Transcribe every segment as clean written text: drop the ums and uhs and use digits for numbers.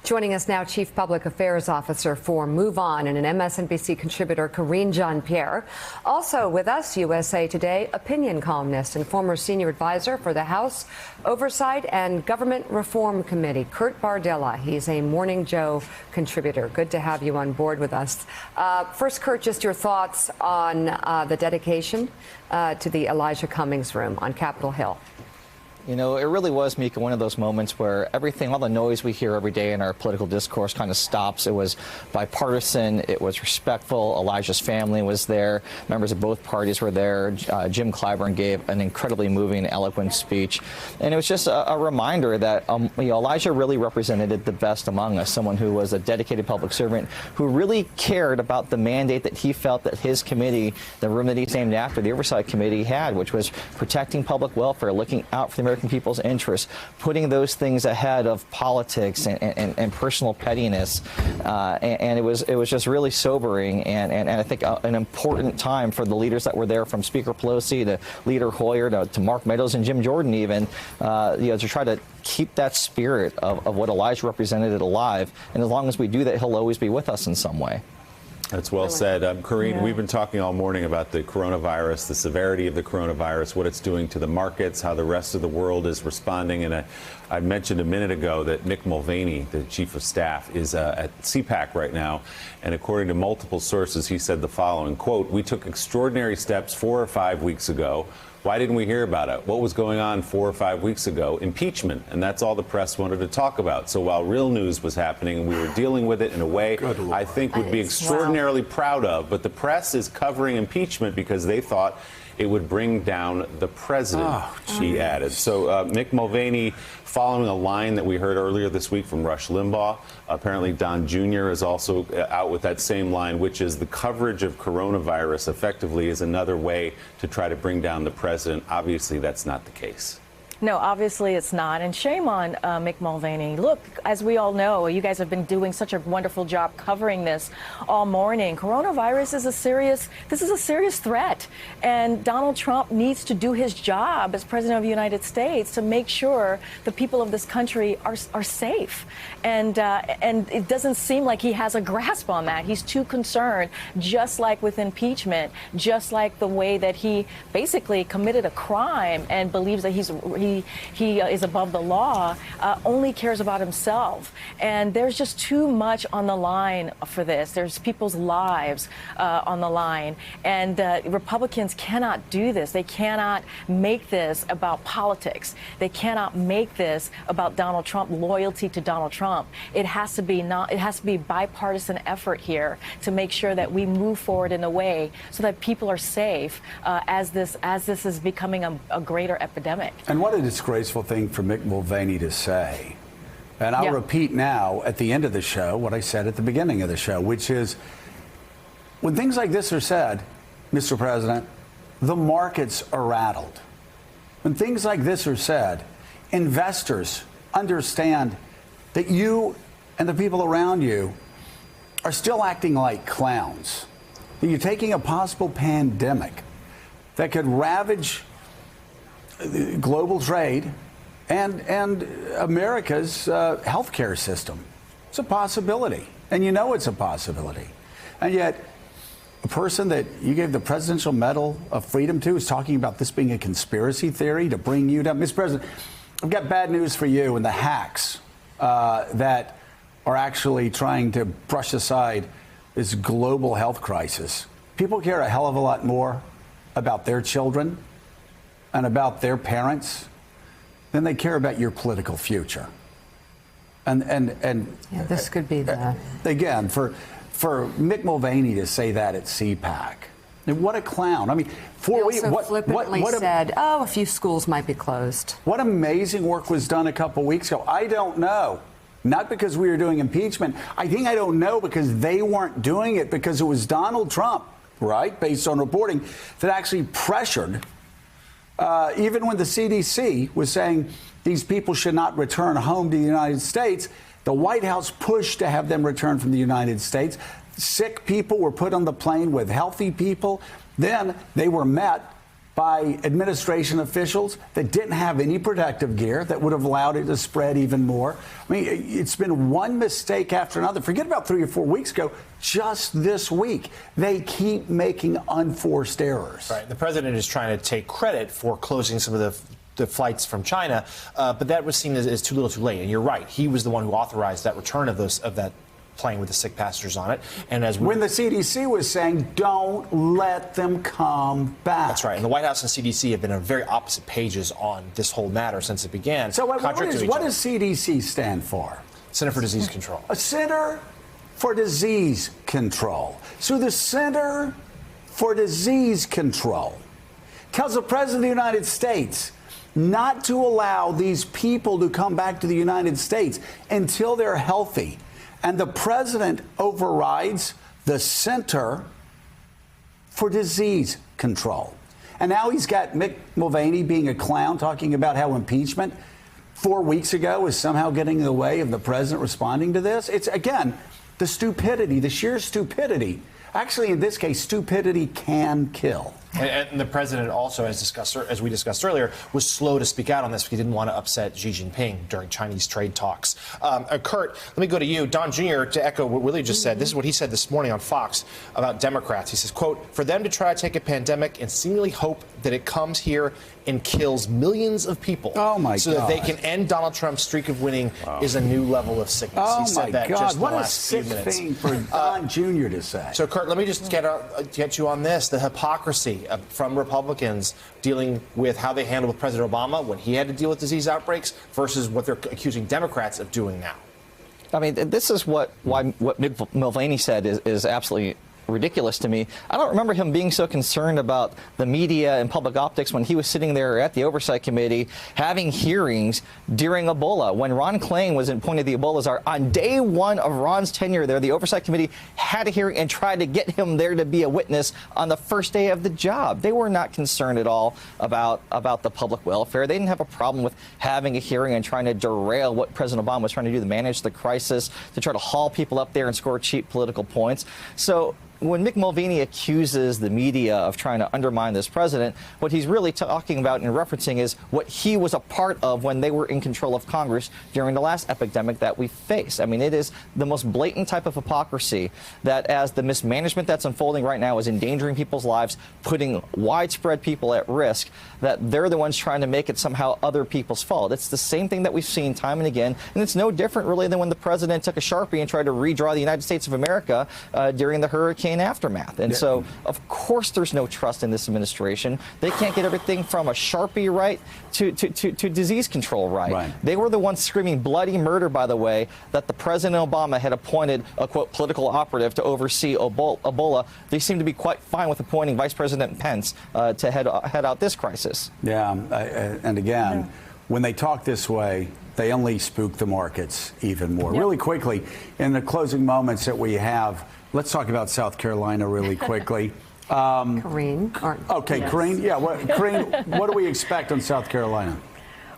Joining us now, Chief Public Affairs Officer for MoveOn and an MSNBC contributor, Karine Jean-Pierre. Also with us, USA Today opinion columnist and former senior advisor for the House Oversight and Government Reform Committee, Kurt Bardella. He's a Morning Joe contributor. Good to have you on board with us. First, Kurt, just your thoughts on the dedication to the Elijah Cummings Room on Capitol Hill. You know, it really was, Mika, one of those moments where everything, all the noise we hear every day in our political discourse kind of stops. It was bipartisan. It was respectful. Elijah's family was there. Members of both parties were there. Jim Clyburn gave an incredibly moving, eloquent speech. And it was just a reminder that Elijah really represented the best among us, someone who was a dedicated public servant who really cared about the mandate that he felt that his committee, the room that he's named after, the Oversight Committee, had, which was protecting public welfare, looking out for the American people's interests, putting those things ahead of politics and personal pettiness, and it was just really sobering and I think an important time for the leaders that were there, from Speaker Pelosi to Leader Hoyer to Mark Meadows and Jim Jordan even, to try to keep that spirit of what Elijah represented alive. And as long as we do that, he'll always be with us in some way. That's well said. Karine, we've been talking all morning about the coronavirus, the severity of the coronavirus, what it's doing to the markets, how the rest of the world is responding. And I mentioned a minute ago that Mick Mulvaney, the chief of staff, is at CPAC right now. And according to multiple sources, he said the following, quote, "We took extraordinary steps 4 or 5 weeks ago. Why didn't we hear about it? What was going on 4 or 5 weeks ago? Impeachment." And that's all the press wanted to talk about. So while real news was happening and we were dealing with it in a way I think we'd be extraordinarily proud of, but the press is covering impeachment because they thought it would bring down the president, he added. So Mick Mulvaney, following a line that we heard earlier this week from Rush Limbaugh, apparently Don Jr. is also out with that same line, which is the coverage of coronavirus effectively is another way to try to bring down the president. Obviously, that's not the case. No, obviously it's not. And shame on Mick Mulvaney. Look, as we all know, you guys have been doing such a wonderful job covering this all morning. Coronavirus is a serious threat. And Donald Trump needs to do his job as president of the United States to make sure the people of this country are safe. And it doesn't seem like he has a grasp on that. He's too concerned, just like with impeachment, just like the way that he basically committed a crime and believes that he is above the law, only cares about himself. And there's just too much on the line for this. There's people's lives on the line. And Republicans cannot do this. They cannot make this about politics. They cannot make this about Donald Trump, loyalty to Donald Trump. It has to be bipartisan effort here to make sure that we move forward in a way so that people are safe as this is becoming a greater epidemic. And what a disgraceful thing for Mick Mulvaney to say. And I'll repeat now at the end of the show what I said at the beginning of the show, which is when things like this are said, Mr. President, the markets are rattled. When things like this are said, investors understand that you and the people around you are still acting like clowns. That you're taking a possible pandemic that could ravage global trade and America's healthcare system. It's a possibility, and you know it's a possibility. And yet, a person that you gave the Presidential Medal of Freedom to is talking about this being a conspiracy theory to bring you down. Mr. President, I've got bad news for you and the hacks that are actually trying to brush aside this global health crisis. People care a hell of a lot more about their children and about their parents than they care about your political future. And this could be the again for Mick Mulvaney to say that at CPAC. What a clown! I mean, flippantly said, "Oh, a few schools might be closed." What amazing work was done a couple weeks ago. I don't know. Not because we were doing impeachment. I don't know because they weren't doing it because it was Donald Trump, right, based on reporting, that actually pressured. Even when the CDC was saying these people should not return home to the United States, the White House pushed to have them return from the United States. Sick people were put on the plane with healthy people. Then they were met by administration officials that didn't have any protective gear that would have allowed it to spread even more. I mean, it's been one mistake after another. Forget about 3 or 4 weeks ago. Just this week, they keep making unforced errors. Right. The president is trying to take credit for closing some of the flights from China, but that was seen as too little too late. And you're right. He was the one who authorized that return of that plane with the sick passengers on it. And when the CDC was saying, don't let them come back. That's right. And the White House and CDC have been on very opposite pages on this whole matter since it began. So what does CDC stand for? Center for Disease Control. A Center for Disease Control. So the Center for Disease Control tells the President of the United States not to allow these people to come back to the United States until they're healthy. And the president overrides the Center for Disease Control. And now he's got Mick Mulvaney being a clown, talking about how impeachment 4 weeks ago is somehow getting in the way of the president responding to this. It's, again, the stupidity, the sheer stupidity. Actually, in this case, stupidity can kill. And the president also, as we discussed earlier, was slow to speak out on this because he didn't want to upset Xi Jinping during Chinese trade talks. Kurt, let me go to you. Don Jr., to echo what Willie just said, this is what he said this morning on Fox about Democrats. He says, quote, for them to try to take a pandemic and seemingly hope that it comes here and kills millions of people so that they can end Donald Trump's streak of winning is a new level of sickness. Oh, he said that just in the last few minutes. What a sick thing for Don Jr. to say. So, Kurt, let me just get you on this. The hypocrisy from Republicans dealing with how they handled President Obama when he had to deal with disease outbreaks versus what they're accusing Democrats of doing now. I mean, this is what Mick Mulvaney said is absolutely ridiculous to me. I don't remember him being so concerned about the media and public optics when he was sitting there at the Oversight Committee having hearings during Ebola. When Ron Klain was appointed the Ebola czar, on day one of Ron's tenure there, the Oversight Committee had a hearing and tried to get him there to be a witness on the first day of the job. They were not concerned at all about the public welfare. They didn't have a problem with having a hearing and trying to derail what President Obama was trying to do to manage the crisis, to try to haul people up there and score cheap political points. So when Mick Mulvaney accuses the media of trying to undermine this president, what he's really talking about and referencing is what he was a part of when they were in control of Congress during the last epidemic that we faced. I mean, it is the most blatant type of hypocrisy that as the mismanagement that's unfolding right now is endangering people's lives, putting widespread people at risk, that they're the ones trying to make it somehow other people's fault. It's the same thing that we've seen time and again, and it's no different really than when the president took a Sharpie and tried to redraw the United States of America during the hurricane aftermath. And so, of course, there's no trust in this administration. They can't get everything from a Sharpie right to disease control right. They were the ones screaming bloody murder, by the way, that the President Obama had appointed a, quote, political operative to oversee Ebola. They seem to be quite fine with appointing Vice President Pence to head out this crisis. Yeah, and again, when they talk this way, they only spook the markets even more. Really quickly, in the closing moments that we have, let's talk about South Carolina really quickly. Karine. Karine. Yeah, Karine, what do we expect on South Carolina?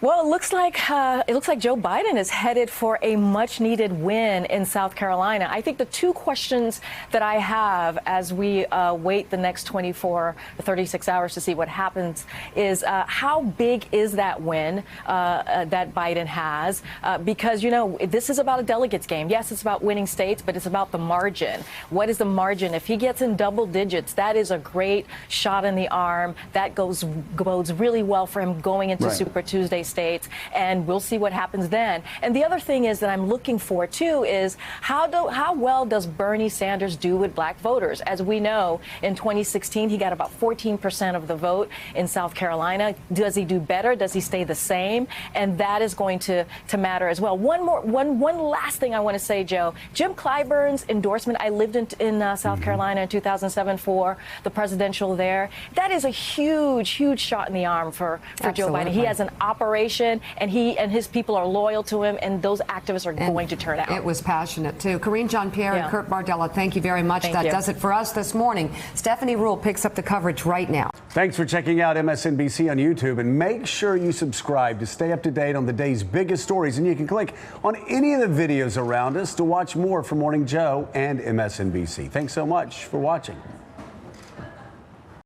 Well, it looks like Joe Biden is headed for a much-needed win in South Carolina. I think the two questions that I have as we wait the next 24 to 36 hours to see what happens is how big is that win that Biden has? Because, you know, this is about a delegates game. Yes, it's about winning states, but it's about the margin. What is the margin? If he gets in double digits, that is a great shot in the arm. That bodes really well for him going into Super Tuesday states, and we'll see what happens then. And the other thing is that I'm looking for too is how well does Bernie Sanders do with black voters? As we know, in 2016 he got about 14% of the vote in South Carolina. Does he do better? Does he stay the same? And that is going to matter as well. One last thing I want to say, Joe. Jim Clyburn's endorsement. I lived in South Carolina in 2007 for the presidential there. That is a huge shot in the arm for Joe Biden. He has an operation, and he and his people are loyal to him, and those activists are going to turn out. It was passionate, too. Karine Jean-Pierre and Kurt Bardella, thank you very much. That does it for us this morning. Stephanie Ruhle picks up the coverage right now. Thanks for checking out MSNBC on YouTube, and make sure you subscribe to stay up to date on the day's biggest stories. And you can click on any of the videos around us to watch more from Morning Joe and MSNBC. Thanks so much for watching.